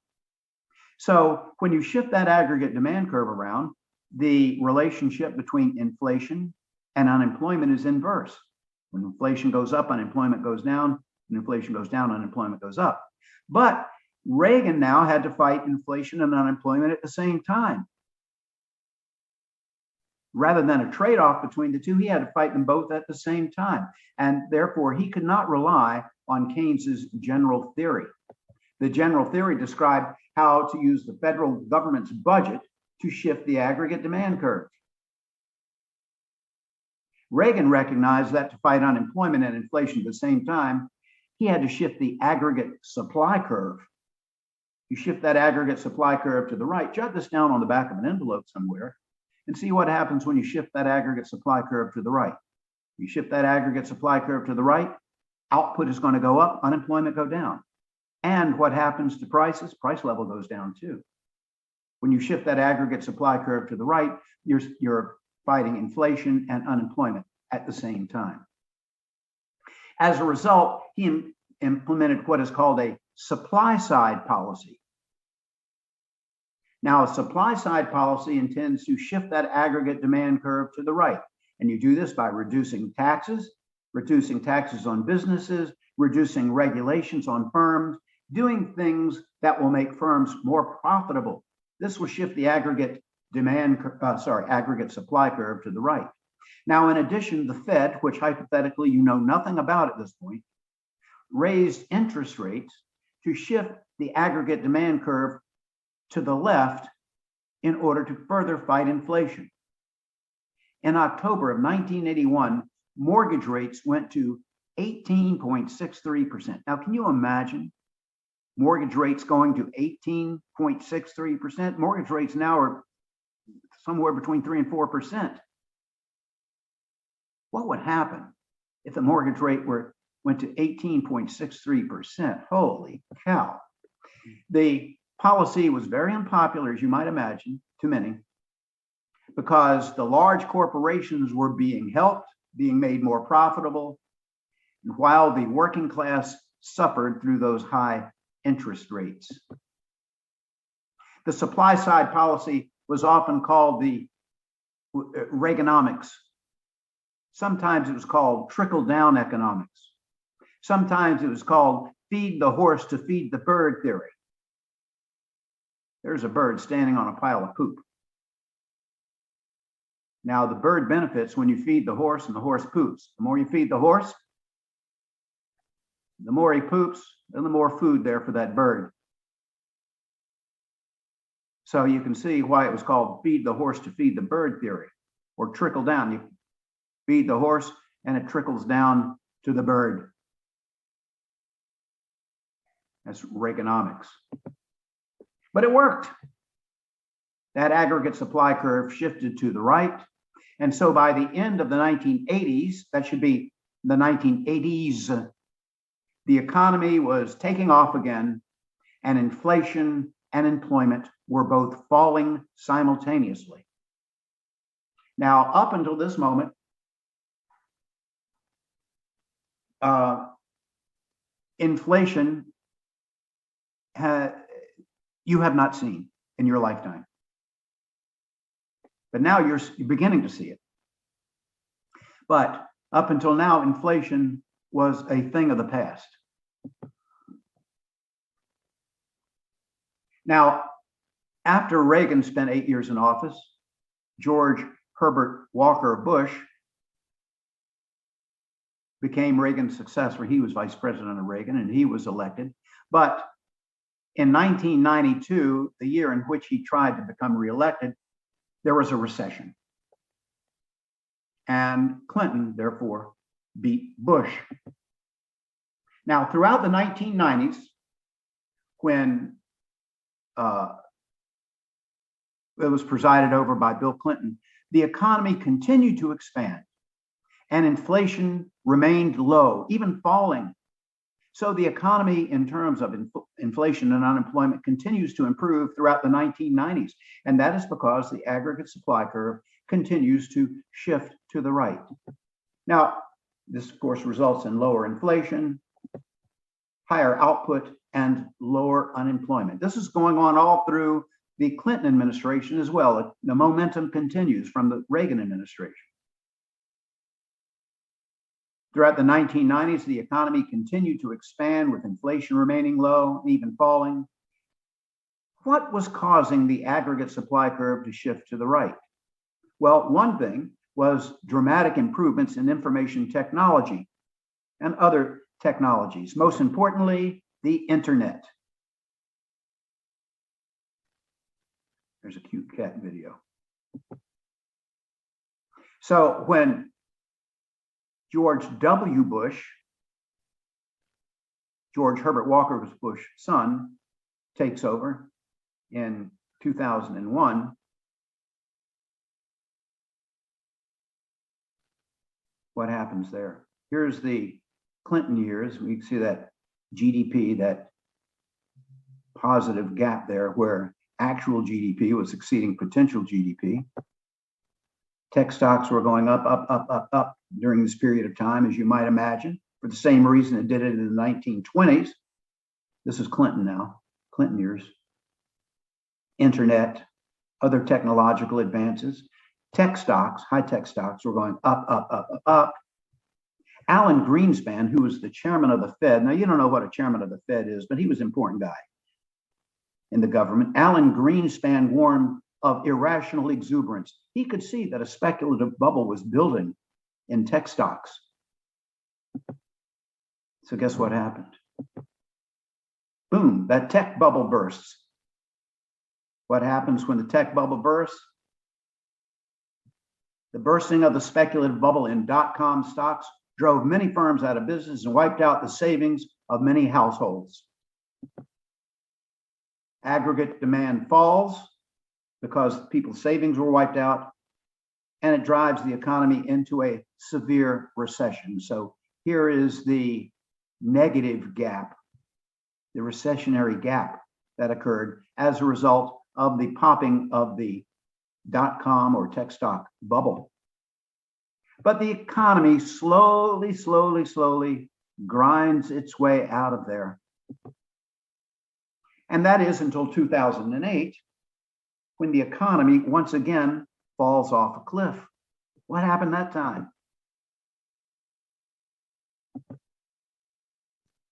So when you shift that aggregate demand curve around, the relationship between inflation and unemployment is inverse. When inflation goes up, unemployment goes down. When inflation goes down, unemployment goes up. But Reagan now had to fight inflation and unemployment at the same time. Rather than a trade-off between the two, he had to fight them both at the same time. And therefore, he could not rely on Keynes's general theory. The general theory described how to use the federal government's budget to shift the aggregate demand curve. Reagan recognized that to fight unemployment and inflation at the same time, he had to shift the aggregate supply curve. You shift that aggregate supply curve to the right. Jot this down on the back of an envelope somewhere and see what happens when you shift that aggregate supply curve to the right. You shift that aggregate supply curve to the right, output is going to go up, unemployment go down. And what happens to prices? Price level goes down too. When you shift that aggregate supply curve to the right, you're fighting inflation and unemployment at the same time. As a result, he implemented what is called a supply side policy. Now, a supply side policy intends to shift that aggregate demand curve to the right. And you do this by reducing taxes on businesses, reducing regulations on firms, doing things that will make firms more profitable. This will shift the aggregate supply curve to the right. Now, in addition, the Fed, which hypothetically you know nothing about at this point, raised interest rates to shift the aggregate demand curve to the left in order to further fight inflation. In October of 1981, mortgage rates went to 18.63%. Now, can you imagine mortgage rates going to 18.63%? Mortgage rates now are somewhere between 3 and 4%. What would happen if the mortgage rate went to 18.63%? Holy cow. The policy was very unpopular, as you might imagine, to many, because the large corporations were being helped, being made more profitable, and while the working class suffered through those high interest rates. The supply side policy was often called the Reaganomics. Sometimes it was called trickle-down economics. Sometimes it was called feed the horse to feed the bird theory. There's a bird standing on a pile of poop. Now, the bird benefits when you feed the horse and the horse poops. The more you feed the horse, the more he poops, and the more food there for that bird. So you can see why it was called feed the horse to feed the bird theory, or trickle down. You feed the horse and it trickles down to the bird. That's Reaganomics. But it worked. That aggregate supply curve shifted to the right. And so by the end of the 1980s, that should be the 1980s, the economy was taking off again, and inflation and employment were both falling simultaneously. Now, up until this moment, inflation you have not seen in your lifetime. But now you're beginning to see it. But up until now, inflation was a thing of the past. Now, after Reagan spent 8 years in office, George Herbert Walker Bush became Reagan's successor. He was vice president of Reagan and he was elected. But in 1992, the year in which he tried to become reelected, there was a recession. And Clinton, therefore, beat Bush. Now, throughout the 1990s, when it was presided over by Bill Clinton, the economy continued to expand and inflation remained low, even falling. So the economy in terms of inflation and unemployment continues to improve throughout the 1990s. And that is because the aggregate supply curve continues to shift to the right. Now, this of course results in lower inflation, higher output, and lower unemployment. This is going on all through the Clinton administration as well. The momentum continues from the Reagan administration. Throughout the 1990s, the economy continued to expand with inflation remaining low and even falling. What was causing the aggregate supply curve to shift to the right? Well, one thing was dramatic improvements in information technology and other technologies. Most importantly, the internet. There's a cute cat video. So when George W. Bush, George Herbert Walker Bush's son, takes over in 2001, what happens there? Here's the Clinton years. We can see that GDP, that positive gap there where actual GDP was exceeding potential GDP. Tech stocks were going up, up, up, up, up during this period of time, as you might imagine, for the same reason it did it in the 1920s. This is Clinton now, Clinton years. Internet, other technological advances. Tech stocks, high-tech stocks were going up, up, up, up, up. Alan Greenspan, who was the chairman of the Fed. Now, you don't know what a chairman of the Fed is, but he was an important guy in the government. Alan Greenspan warned of irrational exuberance. He could see that a speculative bubble was building in tech stocks. So guess what happened? Boom, that tech bubble bursts. What happens when the tech bubble bursts? The bursting of the speculative bubble in dot-com stocks drove many firms out of business and wiped out the savings of many households. Aggregate demand falls because people's savings were wiped out, and it drives the economy into a severe recession. So here is the negative gap, the recessionary gap that occurred as a result of the popping of the dot-com or tech stock bubble. But the economy slowly grinds its way out of there. And that is until 2008, when the economy once again falls off a cliff. What happened that time?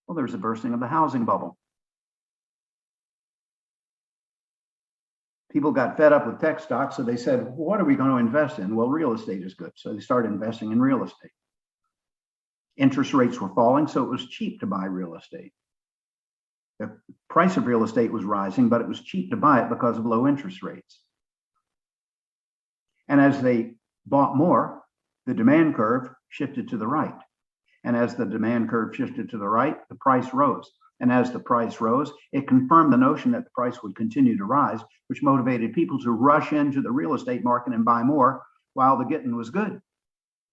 Well, there was a bursting of the housing bubble. People got fed up with tech stocks, so they said, what are we going to invest in? Well, real estate is good. So they started investing in real estate. Interest rates were falling, so it was cheap to buy real estate. The price of real estate was rising, but it was cheap to buy it because of low interest rates. And as they bought more, the demand curve shifted to the right. And as the demand curve shifted to the right, the price rose. And as the price rose, it confirmed the notion that the price would continue to rise, which motivated people to rush into the real estate market and buy more while the getting was good.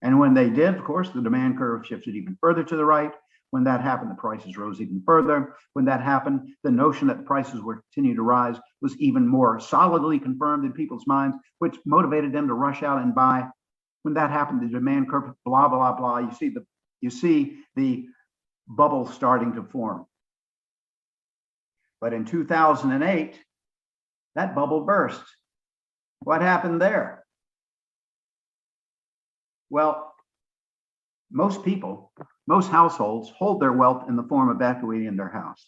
And when they did, of course, the demand curve shifted even further to the right. When that happened, the prices rose even further. When that happened, the notion that the prices would continue to rise was even more solidly confirmed in people's minds, which motivated them to rush out and buy. When that happened, the demand curve, blah, blah, blah. You see the bubble starting to form. But in 2008, that bubble burst. What happened there? Well, most people, most households hold their wealth in the form of equity in their house.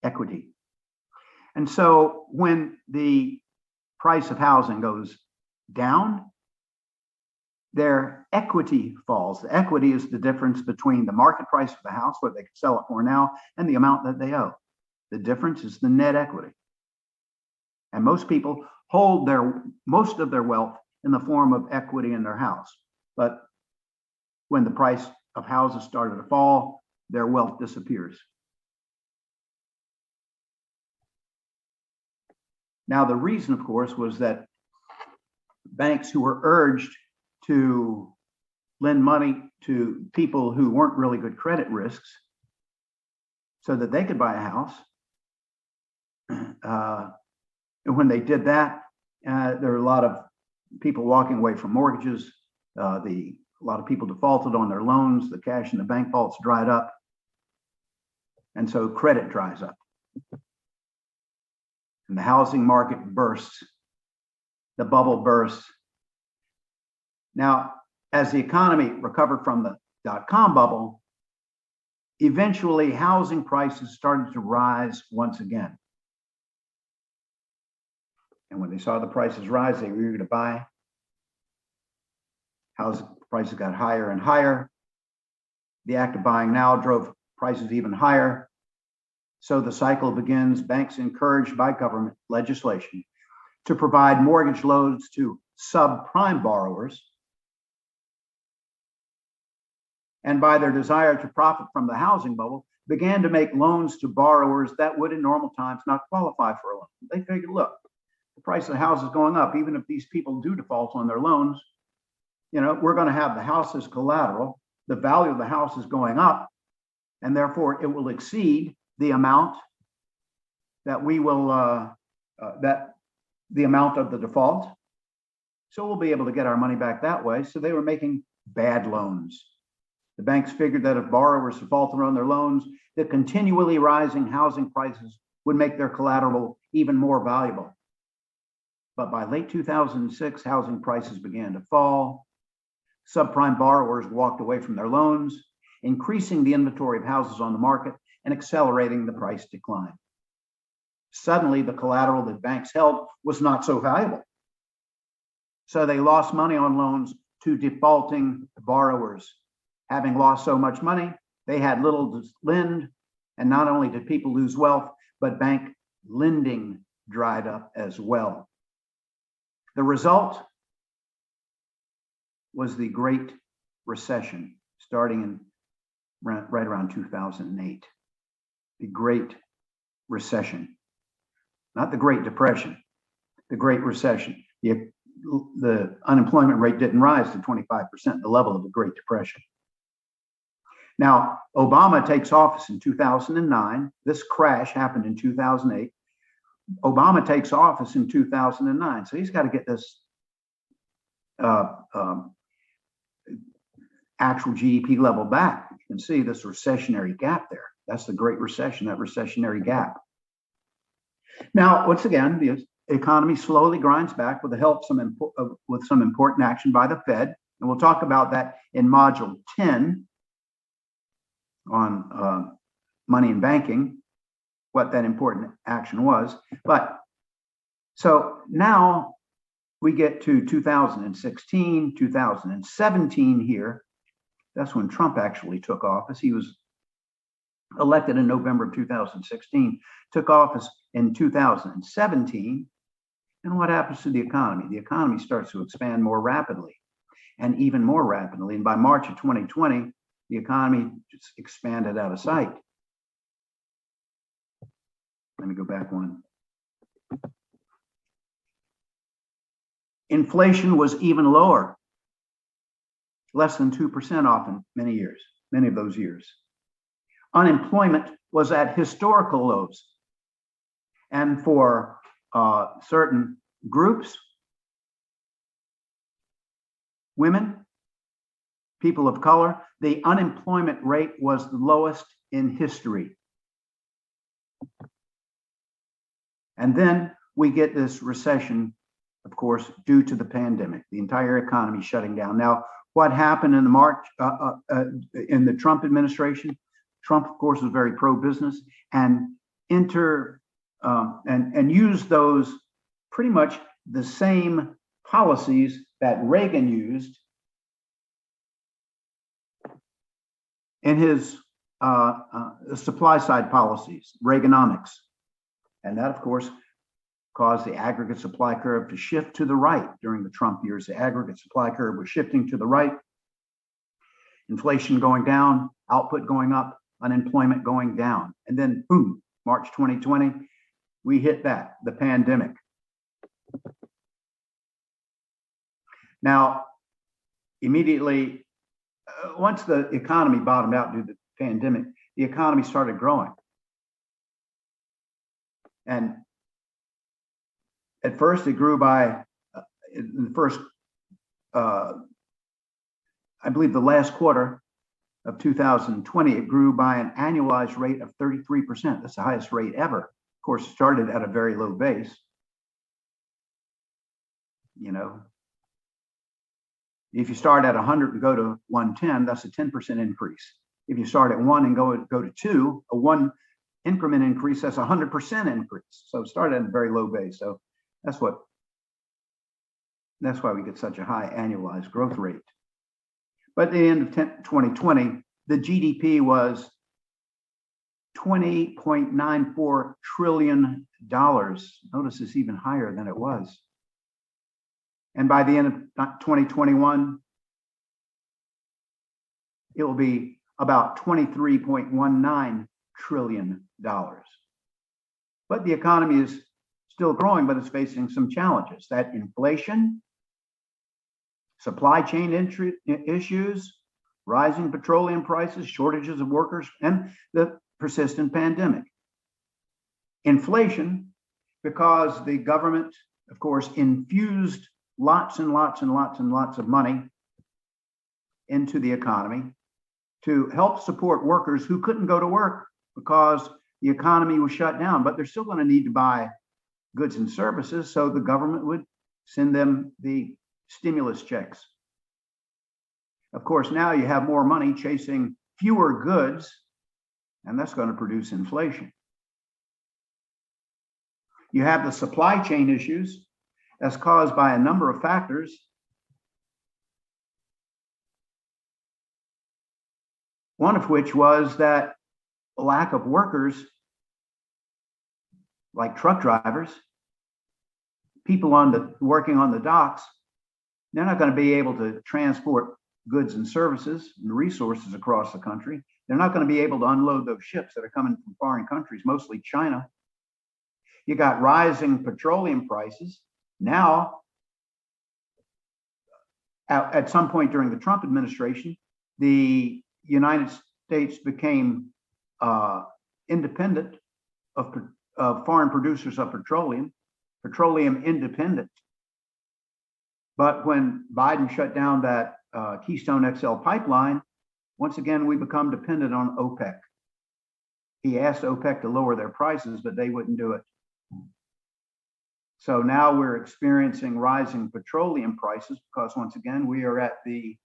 Equity. And so when the price of housing goes down, their equity falls. The equity is the difference between the market price of the house, what they can sell it for now, and the amount that they owe. The difference is the net equity. And most people hold most of their wealth in the form of equity in their house. But when the price of houses started to fall, their wealth disappears. Now, the reason, of course, was that banks who were urged to lend money to people who weren't really good credit risks so that they could buy a house. And when they did that, there were a lot of people walking away from mortgages. A lot of people defaulted on their loans. The cash in the bank vaults dried up. And so credit dries up. And the housing market bursts. The bubble bursts. Now, as the economy recovered from the dot-com bubble, eventually housing prices started to rise once again. And when they saw the prices rise, they were eager to buy. House prices got higher and higher. The act of buying now drove prices even higher. So the cycle begins. Banks encouraged by government legislation to provide mortgage loans to subprime borrowers. And by their desire to profit from the housing bubble, began to make loans to borrowers that would in normal times not qualify for a loan. They figured, look, the price of the house is going up. Even if these people do default on their loans, we're going to have the house as collateral. The value of the house is going up, and therefore it will exceed the amount that we will, the amount of the default. So we'll be able to get our money back that way. So they were making bad loans. The banks figured that if borrowers defaulted on their loans, the continually rising housing prices would make their collateral even more valuable. But by late 2006, housing prices began to fall. Subprime borrowers walked away from their loans, increasing the inventory of houses on the market and accelerating the price decline. Suddenly, the collateral that banks held was not so valuable. So they lost money on loans to defaulting borrowers. Having lost so much money, they had little to lend. And not only did people lose wealth, but bank lending dried up as well. The result was the Great Recession, starting in right around 2008. The Great Recession, not the Great Depression, the Great Recession. The unemployment rate didn't rise to 25%, the level of the Great Depression. Now, Obama takes office in 2009. This crash happened in 2008. Obama takes office in 2009. So he's got to get this actual GDP level back. You can see this recessionary gap there. That's the Great Recession, that recessionary gap. Now, once again, the economy slowly grinds back with the help with some important action by the Fed. And we'll talk about that in Module 10 on money and banking, what that important action was. But so now we get to 2016, 2017 here. That's when Trump actually took office. He was elected in November of 2016, took office in 2017. And what happens to the economy? The economy starts to expand more rapidly and even more rapidly. And by March of 2020, the economy just expanded out of sight. Let me go back one. Inflation was even lower, less than 2% often, many of those years. Unemployment was at historical lows. And for certain groups, women, people of color, the unemployment rate was the lowest in history. And then we get this recession, of course, due to the pandemic, the entire economy shutting down. Now, what happened in in the Trump administration? Trump, of course, was very pro-business and used those pretty much the same policies that Reagan used in his supply side policies, Reaganomics. And that, of course, caused the aggregate supply curve to shift to the right during the Trump years. The aggregate supply curve was shifting to the right, inflation going down, output going up, unemployment going down. And then, boom, March 2020, we hit the pandemic. Now, immediately, once the economy bottomed out due to the pandemic, the economy started growing. And at first it grew by, in the first, I believe the last quarter of 2020, it grew by an annualized rate of 33%. That's the highest rate ever. Of course, it started at a very low base. You know, if you start at 100 and go to 110, that's a 10% increase. If you start at 1 and go to 2, a 1 increment increase, that's a 100% increase. So it started at a very low base. So that's why we get such a high annualized growth rate. But at the end of 2020, the GDP was $20.94 trillion. Notice it's even higher than it was. And by the end of 2021, it will be about $23.19 trillion. But the economy is still growing, but it's facing some challenges. That inflation, supply chain issues, rising petroleum prices, shortages of workers, and the persistent pandemic. Inflation, because the government, of course, infused lots and lots and lots and lots of money into the economy to help support workers who couldn't go to work because the economy was shut down, but they're still going to need to buy goods and services, so the government would send them the stimulus checks. Of course, now you have more money chasing fewer goods, and that's going to produce inflation. You have the supply chain issues as caused by a number of factors. One of which was that lack of workers, like truck drivers, people working on the docks, they're not going to be able to transport goods and services and resources across the country. They're not going to be able to unload those ships that are coming from foreign countries, mostly China. You got rising petroleum prices. Now, at some point during the Trump administration, the United States became independent of foreign producers of petroleum independent. But when Biden shut down that Keystone XL pipeline, once again, we become dependent on OPEC. He asked OPEC to lower their prices, but they wouldn't do it. So now we're experiencing rising petroleum prices because, once again, we are at the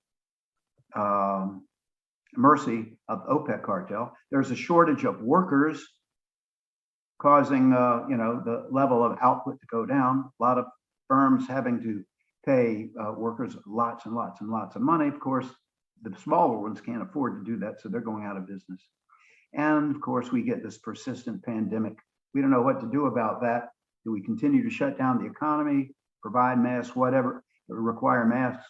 mercy of the OPEC cartel. There's a shortage of workers, causing the level of output to go down. A lot of firms having to pay workers lots and lots and lots of money. Of course, the smaller ones can't afford to do that, so they're going out of business. And of course, we get this persistent pandemic. We don't know what to do about that. Do we continue to shut down the economy, provide masks, whatever, require masks?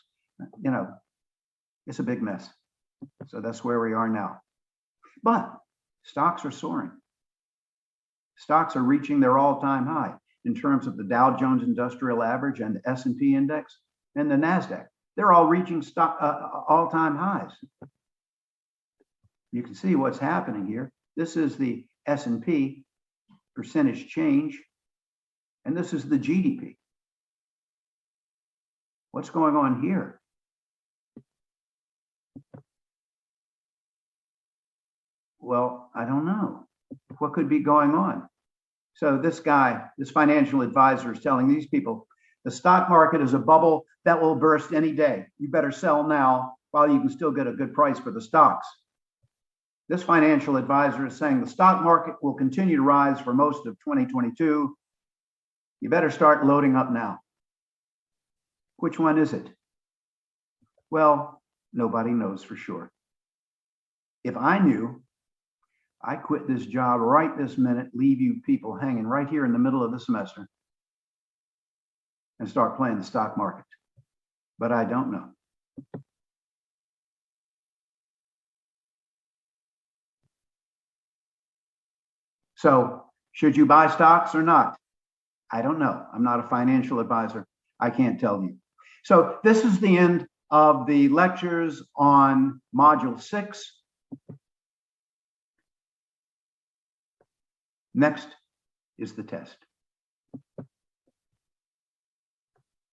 It's a big mess. So that's where we are now. But stocks are soaring. Stocks are reaching their all-time high in terms of the Dow Jones Industrial Average and the S&P index and the NASDAQ. They're all reaching all-time highs. You can see what's happening here. This is the S&P percentage change, and this is the GDP. What's going on here? Well, I don't know. What could be going on? So this guy, this financial advisor, is telling these people, the stock market is a bubble that will burst any day. You better sell now while you can still get a good price for the stocks. This financial advisor is saying the stock market will continue to rise for most of 2022. You better start loading up now. Which one is it? Well, nobody knows for sure. If I knew, I'd quit this job right this minute, leave you people hanging right here in the middle of the semester, and start playing the stock market. But I don't know. So, should you buy stocks or not? I don't know. I'm not a financial advisor. I can't tell you. So, this is the end of the lectures on Module 6. Next is the test.